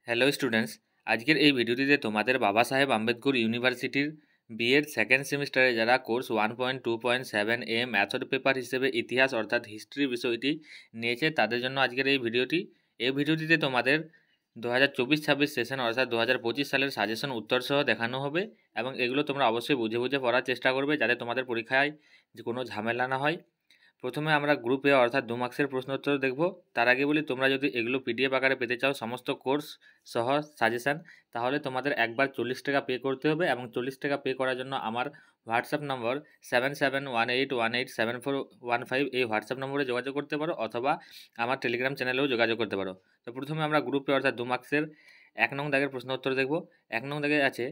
Hello students, আজকের এই ভিডিওটিতে তোমাদের বাবা সাহেব আম্বেদকর ইউনিভার্সিটির বিএড সেকেন্ড সেমিস্টারে যারা কোর্স 1.2.7 ম্যাথড পেপার হিসেবে ইতিহাস অর্থাৎ হিস্ট্রি বিষয়টি নিয়েছে তাদের জন্য আজকের এই ভিডিওটি। এই ভিডিওটিতে তোমাদের 2024-26 সেশন অর্থাৎ 2025 সালের সাজেশন উত্তর সহ দেখানো হবে এবং এগুলো তোমরা অবশ্যই বুঝে বুঝে পড়ার চেষ্টা করবে যাতে তোমাদের পরীক্ষায় যে কোনো ঝামেলা না হয়। প্রথমে আমরা গ্রুপ এ অর্থাৎ 2 মার্কসের প্রশ্ন উত্তর দেখব। তার আগে বলি, তোমরা যদি এগুলো পিডিএফ আকারে পেতে চাও সমস্ত কোর্স সহ সাজেশান, তাহলে তোমাদের একবার 40 টাকা পে করতে হবে এবং 40 টাকা পে করার জন্য আমার হোয়াটসঅ্যাপ নম্বর 7718187415 এই হোয়াটসঅ্যাপ নম্বরে যোগাযোগ করতে পারো, অথবা আমার টেলিগ্রাম চ্যানেলেও যোগাযোগ করতে পারো। তো প্রথমে আমরা গ্রুপ এ অর্থাৎ 2 মার্কসের 1 নং দাগের প্রশ্ন উত্তর দেখব। 1 নং দাগে আছে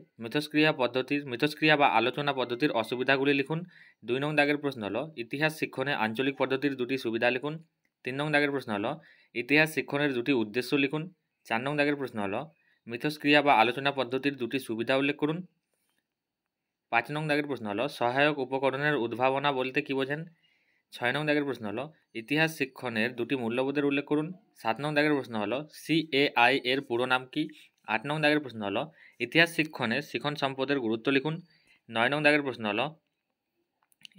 মিথস্ক্রিয়া বা আলোচনা পদ্ধতির অসুবিধাগুলি লিখুন। 2 নং দাগের প্রশ্ন হলো ইতিহাস শিক্ষণে আঞ্চলিক পদ্ধতির দুটি সুবিধা লিখুন। 3 নং দাগের প্রশ্ন হলো ইতিহাস শিক্ষণের দুটি উদ্দেশ্য লিখুন। 4 নং দাগের প্রশ্ন হলো মিথস্ক্রিয়া বা আলোচনা পদ্ধতির দুটি সুবিধা উল্লেখ করুন। 5 নং দাগের প্রশ্ন হলো সহায়ক উপকরণের উদ্ভাবনা বলতে কী বোঝেন। 6 নং দাগের প্রশ্ন হলো ইতিহাস শিক্ষণের দুটি মূল্যবোধের উল্লেখ করুন। 7 নং দাগের প্রশ্ন হলো CAI এর পুরো নাম কি। 8 নং দাগের প্রশ্ন হলো ইতিহাস শিক্ষণে শিখন সম্পদের গুরুত্ব লিখুন। 9 নং দাগের প্রশ্ন হলো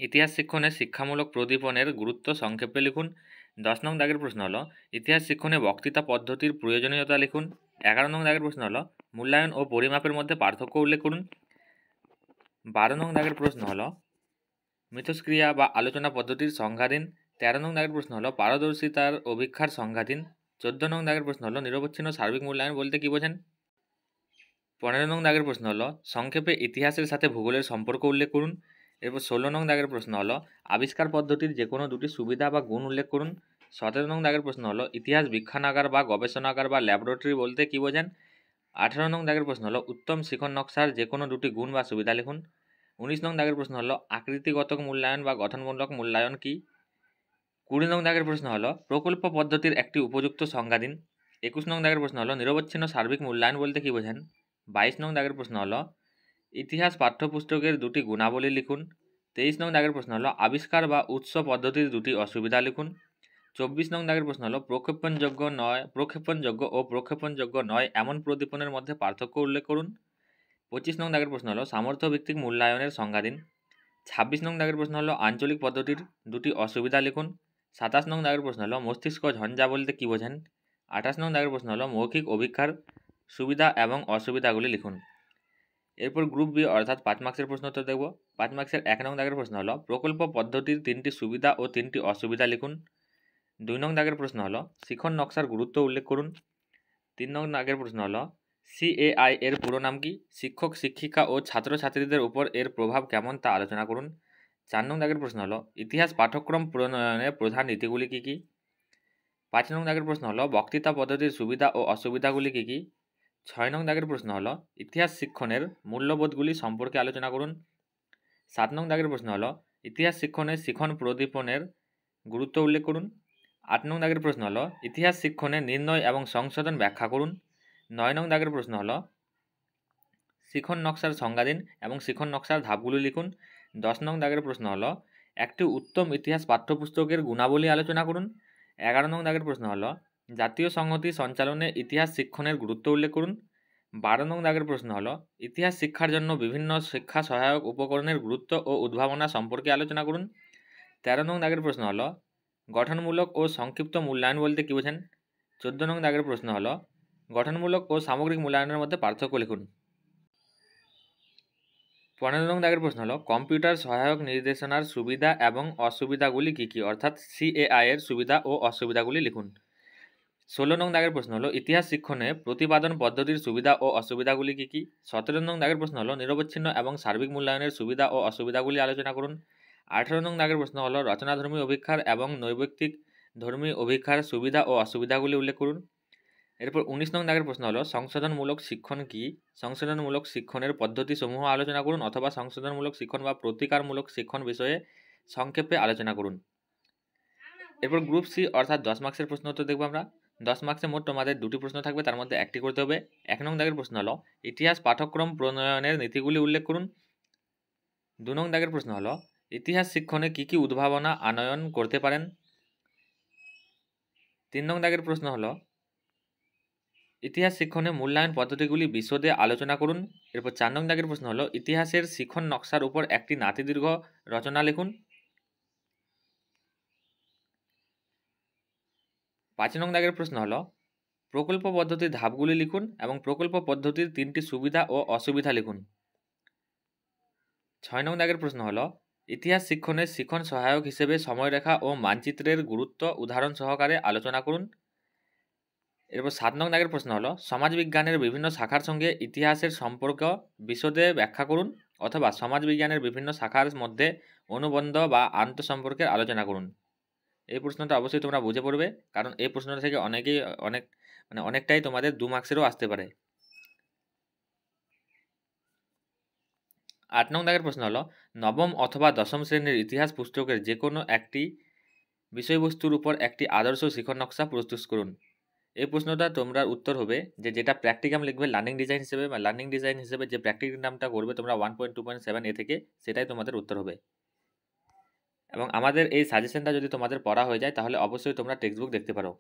ইতিহাস শিক্ষণে শিক্ষামূলক প্রদীপনের গুরুত্ব সংক্ষেপে লিখুন। 10 নং দাগের প্রশ্ন হলো ইতিহাস শিক্ষণে বক্তৃতা পদ্ধতির প্রয়োজনীয়তা লিখুন। 11 নং দাগের প্রশ্ন হলো মূল্যায়ন ও পরিমাপের মধ্যে পার্থক্য উল্লেখ করুন। 12 নং দাগের প্রশ্ন হলো মিথস্ক্রিয়া বা আলোচনা পদ্ধতির সংজ্ঞা দিন। 13 নং দাগের প্রশ্ন হলো পারদর্শিতার অভিক্ষার সংজ্ঞা দিন। 14 নং দাগের প্রশ্ন হলো নিরবচ্ছিন্ন সার্বিক মূল্যায়ন বলতে কী বোঝেন। 15 নং দাগের প্রশ্ন হলো সংক্ষেপে ইতিহাসের সাথে ভূগোলের সম্পর্ক উল্লেখ করুন। এরপর 16 নং দাগের প্রশ্ন হলো আবিষ্কার পদ্ধতির যে কোনো দুটি সুবিধা বা গুণ উল্লেখ করুন। 17 নং দাগের প্রশ্ন হলো ইতিহাস বিজ্ঞানাগার বা গবেষণাগার বা ল্যাবরেটরি বলতে কী বোঝেন। 18 নং দাগের প্রশ্ন হলো উত্তম শিখন নকশার যে কোনো দুটি গুণ বা সুবিধা লিখুন। 19 নং দাগের প্রশ্ন হলো আকৃতিগত মূল্যায়ন বা গঠনমূলক মূল্যায়ন কি। 20 নং দাগের প্রশ্ন হলো প্রকল্প পদ্ধতির একটি উপযুক্ত সংজ্ঞা দিন। 21 নং দাগের প্রশ্ন হলো নিরবচ্ছিন্ন সার্বিক মূল্যায়ন বলতে কী বোঝেন। 22 নং দাগের প্রশ্ন হলো ইতিহাস পাঠ্যপুস্তকের দুটি গুণাবলী লিখুন। 23 নং দাগের প্রশ্ন হলো আবিষ্কার বা উৎস পদ্ধতির দুটি অসুবিধা লিখুন। 24 নং দাগের প্রশ্ন হলো প্রক্ষেপণযোগ্য ও প্রক্ষেপণযোগ্য নয় এমন প্রদীপনের মধ্যে পার্থক্য উল্লেখ করুন। 25 নং দাগের প্রশ্ন হলো সামর্থ্য ভিত্তিক মূল্যায়নের সংজ্ঞা দিন। 26 নং দাগের প্রশ্ন হলো আঞ্চলিক পদ্ধতির দুটি অসুবিধা লিখুন। 27 নং দাগের প্রশ্ন হলো মস্তিষ্ক ঝঞ্ঝা বলতে কী বোঝেন। 28 নং দাগের প্রশ্ন হলো মৌখিক অভিক্ষার সুবিধা এবং অসুবিধাগুলি লিখুন। এরপর গ্রুপ বি অর্থাৎ 5 মার্কসের প্রশ্ন উত্তর দেখব। 5 মার্কসের 1 নং দাগের প্রশ্ন হলো প্রকল্প পদ্ধতির 3টি সুবিধা ও 3টি অসুবিধা লিখুন। 2 নং দাগের প্রশ্ন হলো শিখন নকশার গুরুত্ব উল্লেখ করুন। 3 নং দাগের প্রশ্ন হলো CAI এর পুরো নাম কি। শিক্ষক শিক্ষিকা ও ছাত্রছাত্রীদের উপর এর প্রভাব কেমন তা আলোচনা করুন। 4 নং দাগের প্রশ্ন হলো ইতিহাস পাঠ্যক্রম প্রণয়নের প্রধান নীতিগুলি কী কী। 5 নং দাগের প্রশ্ন হলো বক্তৃতা পদ্ধতির সুবিধা ও অসুবিধাগুলি কী কী। 6 নং দাগের প্রশ্ন হলো ইতিহাস শিক্ষণের মূল্যবোধগুলি সম্পর্কে আলোচনা করুন। 7 নং দাগের প্রশ্ন হলো ইতিহাস শিক্ষণে শিখন প্রদীপনের গুরুত্ব উল্লেখ করুন। 8 নং দাগের প্রশ্ন হলো ইতিহাস শিক্ষণে নির্ণয় এবং সংশোধন ব্যাখ্যা করুন। 9 নং দাগের প্রশ্ন হলো শিখন নকশার সংজ্ঞা দিন এবং শিখন নকশার ধাপগুলি লিখুন। 10 নং দাগের প্রশ্ন হলো একটি উত্তম ইতিহাস পাঠ্যপুস্তকের গুণাবলী আলোচনা করুন। 11 নং দাগের প্রশ্ন হলো জাতীয় সংহতি সঞ্চালনে ইতিহাস শিক্ষণের গুরুত্ব উল্লেখ করুন। 12 নং দাগের প্রশ্ন হলো ইতিহাস শিক্ষার জন্য বিভিন্ন শিক্ষা সহায়ক উপকরণের গুরুত্ব ও উদ্ভাবনা সম্পর্কে আলোচনা করুন। 13 নং দাগের প্রশ্ন হলো গঠনমূলক ও সংক্ষিপ্ত মূল্যায়ন বলতে কী বোঝেন। 14 নং দাগের প্রশ্ন হলো গঠনমূলক ও সামগ্রিক মূল্যায়নের মধ্যে পার্থক্য লিখুন। 15 নং দাগের প্রশ্ন হলো কম্পিউটার সহায়ক নির্দেশনার সুবিধা এবং অসুবিধাগুলি কী কী অর্থাৎ CAI এর সুবিধা ও অসুবিধাগুলি লিখুন। 16 নং দাগের প্রশ্ন হলো ইতিহাস শিক্ষণে প্রতিপাদন পদ্ধতির সুবিধা ও অসুবিধাগুলি কী কী। 17 নং দাগের প্রশ্ন হলো নিরবচ্ছিন্ন এবং সার্বিক মূল্যায়নের সুবিধা ও অসুবিধাগুলি আলোচনা করুন। 18 নং দাগের প্রশ্ন হলো রচনাধর্মী অভিক্ষার এবং নৈর্ব্যক্তিক ধর্মী অভিক্ষার সুবিধা ও অসুবিধাগুলি উল্লেখ করুন। এরপর 19 নং দাগের প্রশ্ন হলো সংশোধনমূলক শিক্ষণ কি। সংশোধনমূলক শিক্ষণের পদ্ধতিসমূহ আলোচনা করুন অথবা সংশোধনমূলক শিক্ষণ বা প্রতিকারমূলক শিক্ষণ বিষয়ে সংক্ষেপে আলোচনা করুন। এরপর গ্রুপ সি অর্থাৎ 10 মার্কসের প্রশ্ন উত্তর দেখবো আমরা। 10 মার্কসে মোট তোমাদের দুটি প্রশ্ন থাকবে, তার মধ্যে একটি করতে হবে। 1 নং দাগের প্রশ্ন হলো ইতিহাস পাঠ্যক্রম প্রণয়নের নীতিগুলি উল্লেখ করুন। 2 নং দাগের প্রশ্ন হলো ইতিহাস শিক্ষণে কী কী উদ্ভাবনা আনয়ন করতে পারেন। 3 নং দাগের প্রশ্ন হলো ইতিহাস শিক্ষণে মূল্যায়ন পদ্ধতিগুলি বিশদে আলোচনা করুন। এরপর 4 নং দাগের প্রশ্ন হলো ইতিহাসের শিখন নকশার উপর একটি নাতিদীর্ঘ রচনা লিখুন। 5 নং দাগের প্রশ্ন হলো প্রকল্প পদ্ধতির ধাপগুলি লিখুন এবং প্রকল্প পদ্ধতির 3টি সুবিধা ও অসুবিধা লিখুন। 6 নং দাগের প্রশ্ন হলো ইতিহাস শিক্ষণে শিখন সহায়ক হিসেবে সময়রেখা ও মানচিত্রের গুরুত্ব উদাহরণ সহকারে আলোচনা করুন। এরপর 7 নং দাগের প্রশ্ন হলো সমাজবিজ্ঞানের বিভিন্ন শাখার সঙ্গে ইতিহাসের সম্পর্ক বিশদে ব্যাখ্যা করুন অথবা সমাজবিজ্ঞানের বিভিন্ন শাখার মধ্যে অনুবন্ধ বা আন্তঃসম্পর্কের আলোচনা করুন। এই প্রশ্নটা অবশ্যই তোমরা বুঝে পড়বে, কারণ এই প্রশ্নটা থেকে অনেকটাই তোমাদের 2 মার্কসেরও আসতে পারে। 8 নং দাগের প্রশ্ন হলো নবম অথবা দশম শ্রেণীর ইতিহাস পুস্তকের যে কোনো একটি বিষয়বস্তুর উপর একটি আদর্শ শিখন নকশা প্রস্তুত করুন। এই প্রশ্নটা তোমরা উত্তর হবে যেটা প্র্যাকটিকাম লিখবে লার্নিং ডিজাইন হিসেবে বা লার্নিং ডিজাইন হিসেবে যে প্র্যাকটিকামটা করবে তোমরা 1.2.7 এ থেকে, সেটাই তোমাদের উত্তর হবে। এবং আমাদের এই সাজেশনটা যদি তোমাদের পড়া হয়ে যায় তাহলে অবশ্যই তোমরা টেক্সট বুক দেখতে পারো।